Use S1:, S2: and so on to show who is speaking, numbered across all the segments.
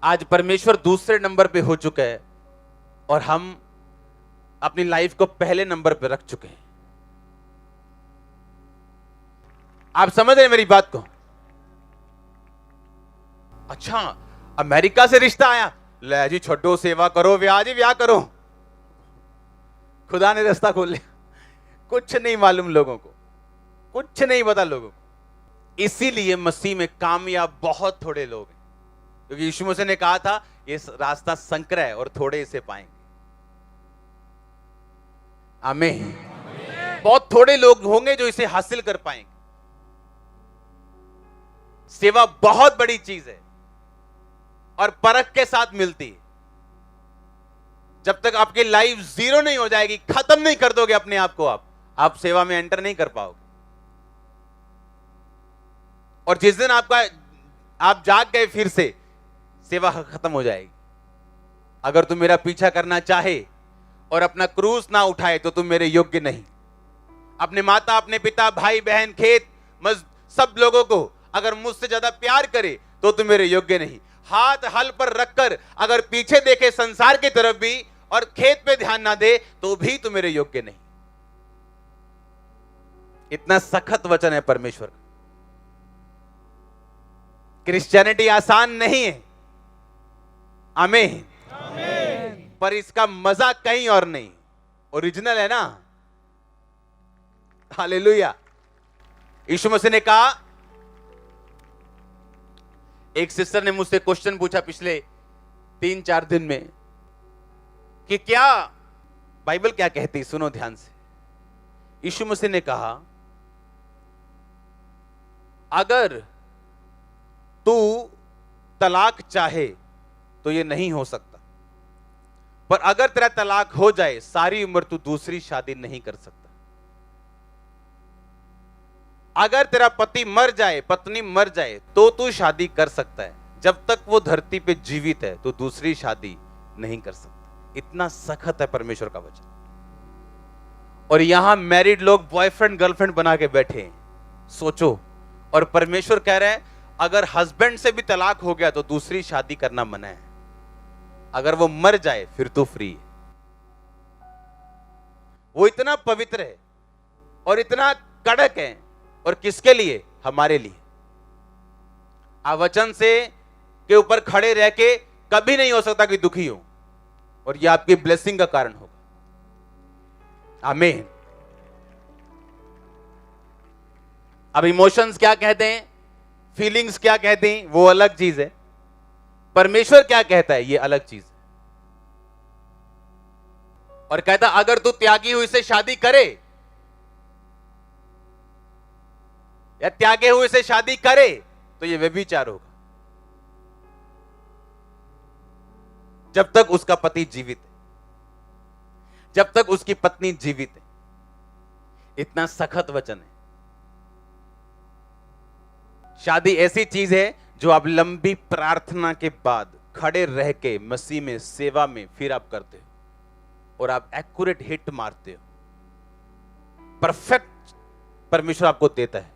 S1: आज परमेश्वर दूसरे नंबर पे हो चुका है और हम अपनी लाइफ को पहले नंबर पे रख चुके हैं। आप समझ रहे हैं मेरी बात को? अच्छा, अमेरिका से रिश्ता आया, ले जी छोड़ो, सेवा करो, ब्याह जी ब्याह करो। खुदा ने रास्ता खोल लिया। कुछ नहीं मालूम लोगों को, कुछ नहीं पता लोगों को। इसीलिए मसीह में कामयाब बहुत थोड़े लोग हैं, क्योंकि यीशु मसीह ने कहा था ये रास्ता संकर है और थोड़े इसे पाएंगे। आमीन। बहुत थोड़े लोग होंगे जो इसे हासिल कर पाएंगे। सेवा बहुत बड़ी चीज है और परख के साथ मिलती है। जब तक आपकी लाइफ जीरो नहीं हो जाएगी, खत्म नहीं कर दोगे अपने आप को, आप सेवा में एंटर नहीं कर पाओगे। और जिस दिन आप जाग गए फिर से, सेवा खत्म हो जाएगी। अगर तुम मेरा पीछा करना चाहे और अपना क्रूस ना उठाए तो तुम मेरे योग्य नहीं। अपने माता, अपने पिता, भाई बहन, खेत, सब लोगों को अगर मुझसे ज्यादा प्यार करे तो तुम मेरे योग्य नहीं। हाथ हल पर रखकर अगर पीछे देखे संसार की तरफ भी और खेत पे ध्यान ना दे तो भी तुम मेरे योग्य नहीं। इतना सख्त वचन है परमेश्वर का। क्रिश्चियनिटी आसान नहीं है, आमीन, पर इसका मजा कहीं और नहीं, ओरिजिनल है ना। हालेलुया। यीशु मसीह ने कहा, एक सिस्टर ने मुझसे क्वेश्चन पूछा पिछले 3-4 दिन में कि क्या बाइबल क्या कहती है, सुनो ध्यान से। यीशु मसीह ने कहा, अगर तू तलाक चाहे तो ये नहीं हो सकता, पर अगर तेरा तलाक हो जाए सारी उम्र तू दूसरी शादी नहीं कर सकता। अगर तेरा पति मर जाए, पत्नी मर जाए तो तू शादी कर सकता है, जब तक वो धरती पे जीवित है तो दूसरी शादी नहीं कर सकता। इतना सख्त है परमेश्वर का वचन। और यहां मैरिड लोग बॉयफ्रेंड गर्लफ्रेंड बना के बैठे हैं, सोचो। और परमेश्वर कह रहे हैं अगर हस्बैंड से भी तलाक हो गया तो दूसरी शादी करना मना है। अगर वो मर जाए फिर तो फ्री है। वो इतना पवित्र है और इतना कड़क है। और किसके लिए? हमारे लिए। आप वचन से के ऊपर खड़े रह के कभी नहीं हो सकता कि दुखी हो, और यह आपकी ब्लेसिंग का कारण होगा। आमीन। अब इमोशंस क्या कहते हैं, फीलिंग्स क्या कहते हैं, वो अलग चीज है। परमेश्वर क्या कहता है, ये अलग चीज है। और कहता अगर तू त्यागी हुई से शादी करे या त्यागे हुए से शादी करे तो ये व्यभिचार होगा, जब तक उसका पति जीवित है, जब तक उसकी पत्नी जीवित है। इतना सख्त वचन है। शादी ऐसी चीज है जो आप लंबी प्रार्थना के बाद खड़े रह के मसीह में सेवा में फिर आप करते हो और आप एक्यूरेट हिट मारते हो। परफेक्ट परमेश्वर आपको देता है।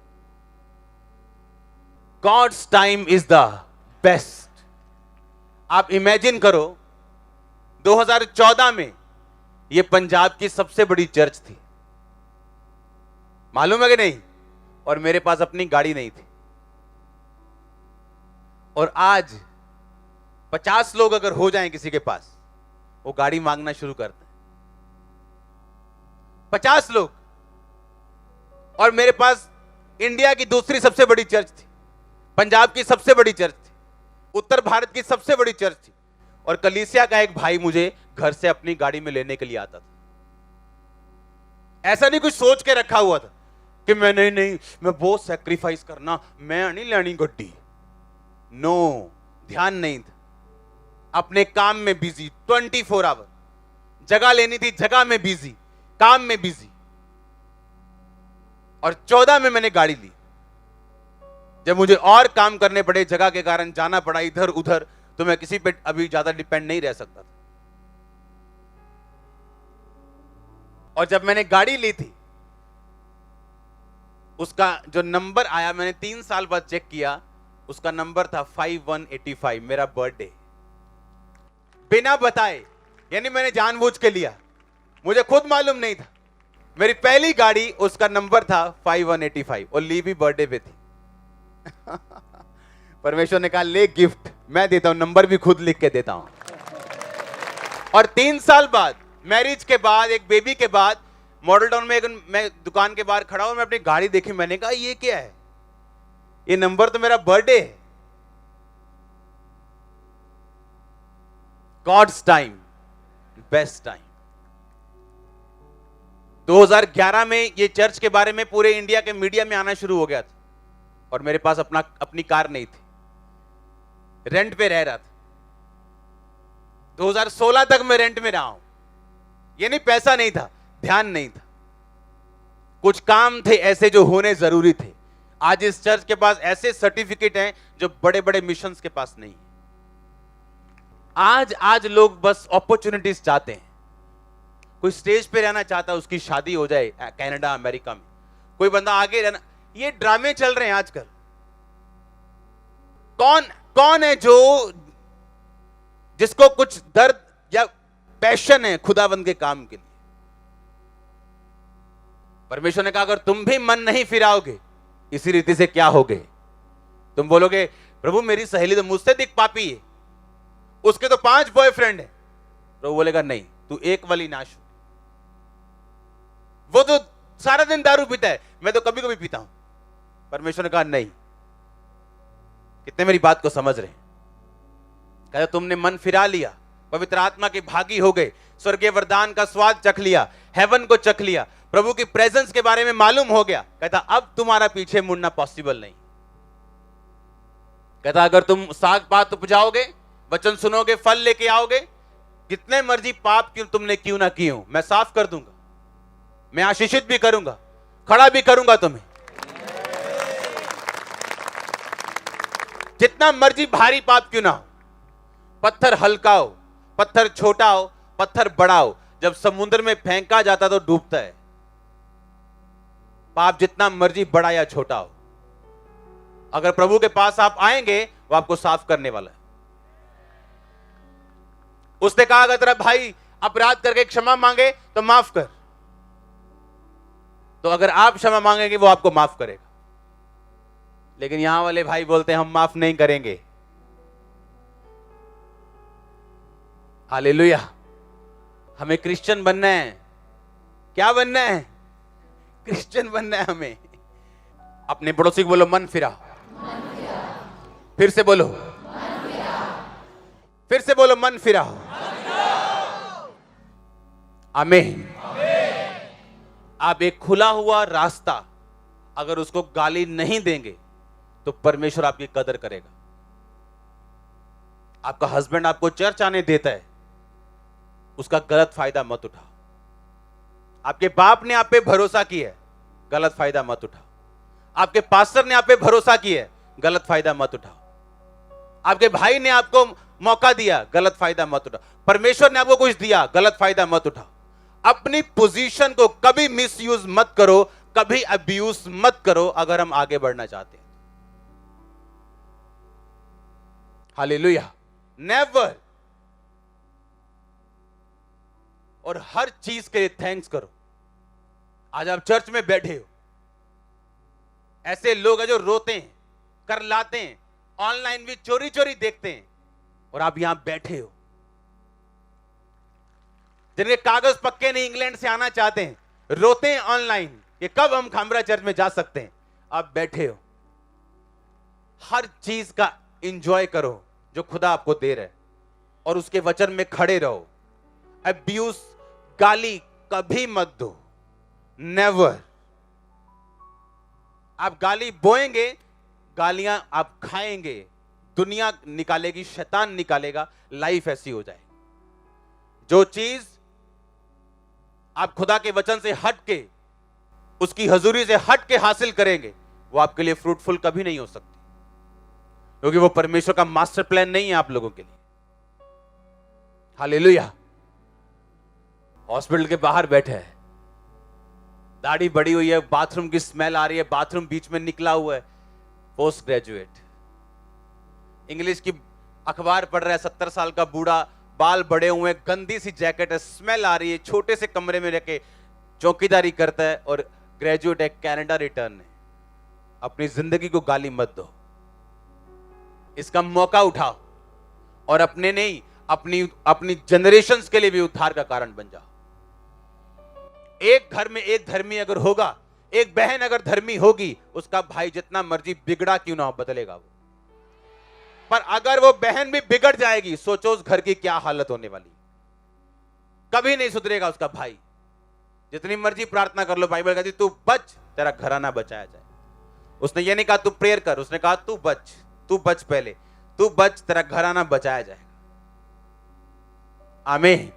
S1: God's time is the best। आप इमेजिन करो 2014 में यह पंजाब की सबसे बड़ी चर्च थी, मालूम है कि नहीं? और मेरे पास अपनी गाड़ी नहीं थी। और आज 50 लोग अगर हो जाएं किसी के पास, वो गाड़ी मांगना शुरू करते हैं। 50 लोग। और मेरे पास इंडिया की दूसरी सबसे बड़ी चर्च थी, पंजाब की सबसे बड़ी चर्च थी, उत्तर भारत की सबसे बड़ी चर्च थी। और कलीसिया का एक भाई मुझे घर से अपनी गाड़ी में लेने के लिए आता था। ऐसा नहीं कुछ सोच के रखा हुआ था कि मैं नहीं मैं बहुत सैक्रिफाइस करना, मैं नहीं लेनी गड्डी। नो, ध्यान नहीं था। अपने काम में बिजी, 24 आवर। जगह लेनी थी, जगह में बिजी, काम में बिजी। और 14 में मैंने गाड़ी ली। जब मुझे और काम करने पड़े, जगह के कारण जाना पड़ा इधर उधर, तो मैं किसी पे अभी ज्यादा डिपेंड नहीं रह सकता था। और जब मैंने गाड़ी ली थी, उसका जो नंबर आया, मैंने 3 साल बाद चेक किया, उसका नंबर था 5185, मेरा बर्थडे। बिना बताए, यानी मैंने जानबूझ के लिया, मुझे खुद मालूम नहीं था। मेरी पहली गाड़ी, उसका नंबर था 5185 और ली भी बर्थडे पे थी। परमेश्वर ने कहा ले गिफ्ट, मैं देता हूं, नंबर भी खुद लिख के देता हूं। और 3 साल बाद, मैरिज के बाद, एक बेबी के बाद, मॉडल टाउन में मैं दुकान के बाहर खड़ा हूं, मैं अपनी गाड़ी देखी, मैंने कहा ये क्या है, ये नंबर तो मेरा बर्थडे है। God's time, best time. 2011 में ये चर्च के बारे में पूरे इंडिया के मीडिया में आना शुरू हो गया था, और मेरे पास अपनी कार नहीं थी, रेंट पे रह रहा था। 2016 तक मैं रेंट में रहा हूं, यानी पैसा नहीं था, ध्यान नहीं था, कुछ काम थे ऐसे जो होने जरूरी थे। आज इस चर्च के पास ऐसे सर्टिफिकेट हैं जो बड़े बड़े मिशंस के पास नहीं है। आज लोग बस अपॉर्चुनिटीज चाहते हैं। कोई स्टेज पे रहना चाहता है, उसकी शादी हो जाए कनाडा अमेरिका में, कोई बंदा आगे रहना, ये ड्रामे चल रहे हैं आजकल। कौन है जिसको कुछ दर्द या पैशन है खुदाबंद के काम के लिए? परमेश्वर ने कहा अगर तुम भी मन नहीं फिराओगे इसी रीति से क्या होगे? तुम बोलोगे प्रभु मेरी सहेली तो मुझसे अधिक पापी है, उसके तो 5 बॉयफ्रेंड है। प्रभु बोलेगा नहीं, तू एक वाली नाश हो। वो तो सारा दिन दारू पीता है, मैं तो कभी कभी पीता हूं। परमेश्वर ने कहा नहीं। कितने मेरी बात को समझ रहे हैं? कहता तुमने मन फिरा लिया, पवित्र आत्मा के भागी हो गए, स्वर्गीय वरदान का स्वाद चख लिया, हेवन को चख लिया, प्रभु की प्रेजेंस के बारे में मालूम हो गया। कहता अब तुम्हारा पीछे मुड़ना पॉसिबल नहीं। कहता अगर तुम साग पात उपजाओगे, वचन सुनोगे, फल लेके आओगे, जितने मर्जी पाप तुमने क्यों ना किए हो, मैं साफ कर दूंगा, मैं आशीषित भी करूंगा, खड़ा भी करूंगा तुम्हें। जितना मर्जी भारी पाप क्यों ना हो, पत्थर हल्का हो, पत्थर छोटा हो, पत्थर बड़ा हो, जब समुद्र में फेंका जाता तो डूबता है। पाप जितना मर्जी बड़ा या छोटा हो, अगर प्रभु के पास आप आएंगे वो आपको साफ करने वाला है। उसने कहा अगर तेरा भाई अपराध करके क्षमा मांगे तो माफ कर, तो अगर आप क्षमा मांगेंगे वो आपको माफ करेगा। लेकिन यहां वाले भाई बोलते हैं हम माफ नहीं करेंगे। हालेलुया। हमें क्रिश्चियन बनना है। क्या बनना है? क्रिश्चियन बनना है हमें। अपने पड़ोसी को बोलो मन फिरा। फिर से बोलो, फिर से बोलो मन फिरा। आमीन। आप एक खुला हुआ रास्ता अगर उसको गाली नहीं देंगे तो परमेश्वर आपकी कदर करेगा। आपका हस्बैंड आपको चर्च आने देता है, उसका गलत फायदा मत उठाओ। आपके बाप ने आप पे भरोसा किया है, गलत फायदा मत उठाओ। आपके पास्टर ने आप पे भरोसा किया है, गलत फायदा मत उठाओ। आपके भाई ने आपको मौका दिया, गलत फायदा मत उठाओ। परमेश्वर ने आपको कुछ दिया, गलत फायदा मत उठाओ। अपनी पोजीशन को कभी मिसयूज मत करो, कभी अब्यूज मत करो अगर हम आगे बढ़ना चाहते हैं। हालेलुया। नेवर। और हर चीज के लिए थैंक्स करो। आज आप चर्च में बैठे हो, ऐसे लोग हैं जो रोते हैं, कर लाते हैं, ऑनलाइन भी चोरी चोरी देखते हैं, और आप यहां बैठे हो। जिनके कागज पक्के नहीं, इंग्लैंड से आना चाहते हैं, रोते हैं ऑनलाइन कि कब हम खामरा चर्च में जा सकते हैं, आप बैठे हो। हर चीज का एंजॉय करो जो खुदा आपको दे रहा है, और उसके वचन में खड़े रहो। अब्यूज, गाली कभी मत दो। नेवर। आप गाली बोएंगे, गालियां आप खाएंगे, दुनिया निकालेगी, शैतान निकालेगा, लाइफ ऐसी हो जाए। जो चीज आप खुदा के वचन से हट के, उसकी हजूरी से हट के हासिल करेंगे, वो आपके लिए फ्रूटफुल कभी नहीं हो सकती, क्योंकि वो परमेश्वर का मास्टर प्लान नहीं है आप लोगों के लिए। हालेलुया। हॉस्पिटल के बाहर बैठे है, दाढ़ी बड़ी हुई है, बाथरूम की स्मेल आ रही है, बाथरूम बीच में निकला हुआ है, पोस्ट ग्रेजुएट, इंग्लिश की अखबार पढ़ रहा है, 70 साल का बूढ़ा बाल बड़े हुए, गंदी सी जैकेट है, स्मेल आ रही है, छोटे से कमरे में रह के चौकीदारी करता है और ग्रेजुएट है, कनाडा रिटर्न है। अपनी जिंदगी को गाली मत दो, इसका मौका उठाओ और अपने नहीं, अपनी जनरेशंस के लिए भी उद्धार का कारण बन जाओ। एक घर में एक धर्मी अगर होगा, एक बहन अगर धर्मी होगी, उसका भाई जितना मर्जी बिगड़ा क्यों ना हो बदलेगा वो। पर अगर वो बहन भी बिगड़ जाएगी, सोचो उस घर की क्या हालत होने वाली। कभी नहीं सुधरेगा उसका भाई, जितनी मर्जी प्रार्थना कर लो। बाइबल कहती तू बच, तेरा घराना बचाया जाए। उसने ये नहीं कहा तू प्रेयर कर, उसने कहा तू बच पहले, तू बच, तेरा घराना बचाया जाएगा। आमीन।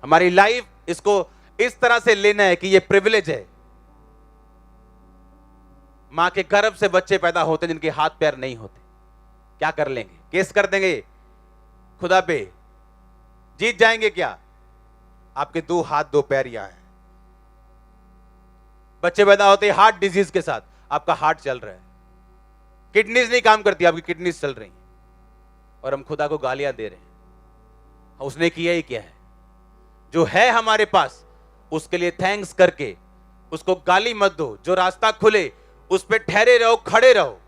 S1: हमारी लाइफ इसको इस तरह से लेना है कि ये प्रिविलेज है। मां के गर्भ से बच्चे पैदा होते जिनके हाथ पैर नहीं होते, क्या कर लेंगे? केस कर देंगे खुदा पे, जीत जाएंगे क्या? आपके 2 हाथ 2 पैर यहां हैं। बच्चे पैदा होते हार्ट डिजीज के साथ, आपका हार्ट चल रहा है, किडनीज नहीं काम करती, आपकी किडनीज चल रही, और हम खुदा को गालियां दे रहे हैं। उसने किया ही क्या है? जो है हमारे पास उसके लिए थैंक्स करके उसको गाली मत दो। जो रास्ता खुले उस पे ठहरे रहो, खड़े रहो।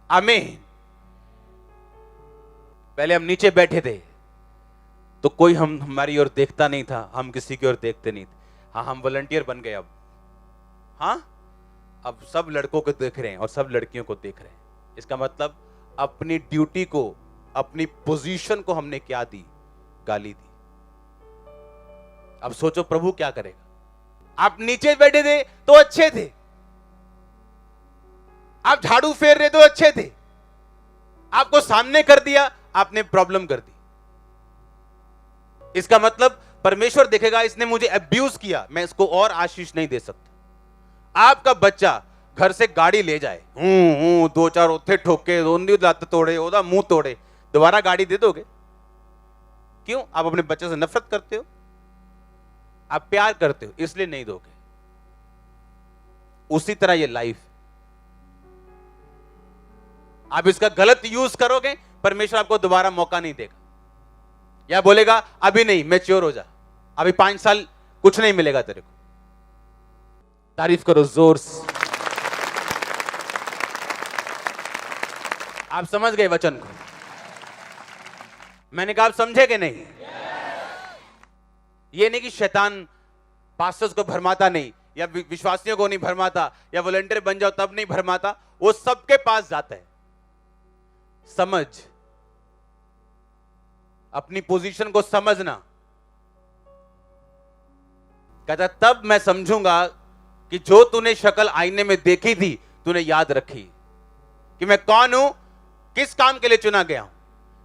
S1: आमीन। पहले हम नीचे बैठे थे तो कोई हमारी ओर देखता नहीं था, हम किसी की ओर देखते नहीं थे। हाँ, हम वॉलंटियर बन गए अब। हाँ, अब सब लड़कों को देख रहे हैं और सब लड़कियों को देख रहे हैं। इसका मतलब अपनी ड्यूटी को, अपनी पोजीशन को हमने क्या दी? गाली दी। अब सोचो प्रभु क्या करेगा। आप नीचे बैठे थे तो अच्छे थे, आप झाड़ू फेर रहे तो अच्छे थे, आपको सामने कर दिया, आपने प्रॉब्लम कर दी। इसका मतलब परमेश्वर देखेगा इसने मुझे अब्यूज किया, मैं इसको और आशीष नहीं दे सकता। आपका बच्चा घर से गाड़ी ले जाए, 2-4 ओथे ठोके, लात तोड़े, ओदा मुंह तोड़े, दोबारा गाड़ी दे दोगे? क्यों? आप अपने बच्चे से नफरत करते हो, आप प्यार करते हो, इसलिए नहीं दोगे। उसी तरह ये लाइफ, आप इसका गलत यूज करोगे, परमेश्वर आपको दोबारा मौका नहीं देगा, या बोलेगा अभी नहीं, मैच्योर हो जा, अभी 5 साल कुछ नहीं मिलेगा तेरे को। तारीफ करो जोर से। आप समझ गए वचन को? मैंने कहा आप समझे कि नहीं? ये नहीं कि शैतान पास्टर्स को भरमाता नहीं, या विश्वासियों को नहीं भरमाता, या वॉलंटियर बन जाओ तब नहीं भरमाता, वो सबके पास जाता है। समझ, अपनी पोजीशन को समझना। कहता तब मैं समझूंगा कि जो तूने शक्ल आईने में देखी थी तूने याद रखी, कि मैं कौन हूं, किस काम के लिए चुना गया हूं।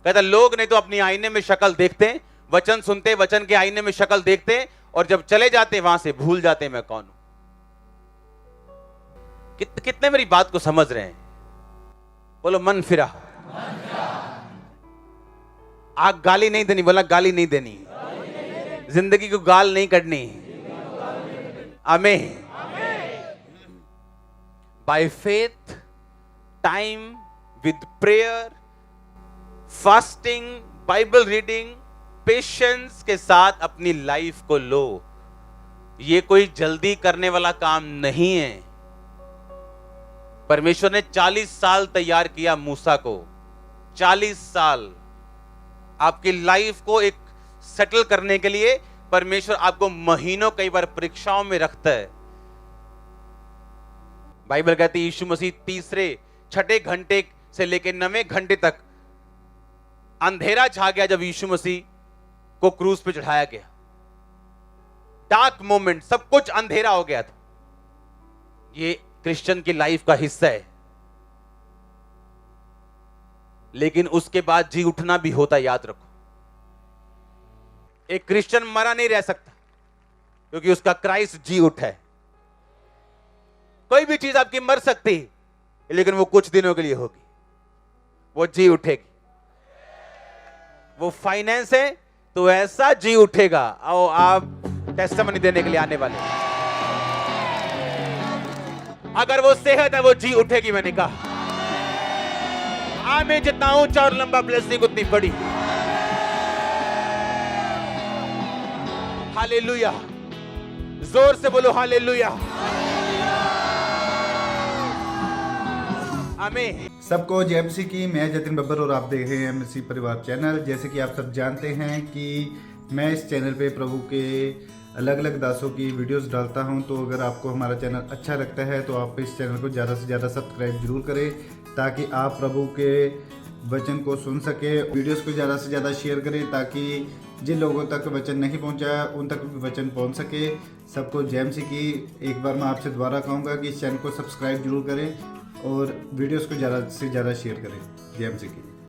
S1: कहता लोग नहीं तो अपनी आईने में शक्ल देखते, वचन सुनते, वचन के आईने में शक्ल देखते, और जब चले जाते वहां से भूल जाते मैं कौन हूं। कितने मेरी बात को समझ रहे हैं? बोलो मन फिरा। आग गाली नहीं देनी, बोला गाली नहीं देनी, जिंदगी को गाल नहीं करनी। आमीन। By faith, time with prayer, fasting, Bible reading, patience के साथ अपनी लाइफ को लो। ये कोई जल्दी करने वाला काम नहीं है। परमेश्वर ने 40 साल तैयार किया मूसा को, 40 साल आपकी लाइफ को एक सेटल करने के लिए परमेश्वर आपको महीनों, कई बार परीक्षाओं में रखता है। बाइबल कहती है यीशु मसीह तीसरे, छठे घंटे से लेकर 9वें घंटे तक अंधेरा छा गया जब यीशु मसीह को क्रूस पे चढ़ाया गया। डार्क मोमेंट, सब कुछ अंधेरा हो गया था। ये क्रिश्चियन की लाइफ का हिस्सा है, लेकिन उसके बाद जी उठना भी होता, याद रखो। एक क्रिश्चियन मरा नहीं रह सकता, क्योंकि उसका क्राइस्ट जी उठा है। कोई भी चीज आपकी मर सकती है, लेकिन वो कुछ दिनों के लिए होगी, वो जी उठेगी। वो फाइनेंस है तो ऐसा जी उठेगा, और आप टेस्टिमनी देने के लिए आने वाले। अगर वो सेहत है वो जी उठेगी। मैंने कहा आमीन। जितना ऊंचा और लंबा ब्लेसिंग उतनी बड़ी। हालेलुया। जोर से बोलो हालेलुया। आमीन।
S2: सबको जय मसीह की। मैं जतिन बब्बर और आप देख रहे हैं मसीह परिवार चैनल। जैसे कि आप सब जानते हैं कि मैं इस चैनल पे प्रभु के अलग अलग दासों की वीडियोस डालता हूं, तो अगर आपको हमारा चैनल अच्छा लगता है तो आप इस चैनल को ज़्यादा से ज़्यादा सब्सक्राइब जरूर करें, ताकि आप प्रभु के वचन को सुन सके। वीडियोस को ज़्यादा से ज़्यादा शेयर करें, ताकि जिन लोगों तक वचन नहीं पहुंचा उन तक भी वचन पहुंच सके। सबको जय मसीह की। एक बार मैं आपसे दोबारा कहूँगा कि इस चैनल को सब्सक्राइब जरूर करें और वीडियोस को ज़्यादा से ज़्यादा शेयर करें। जय मसीह की।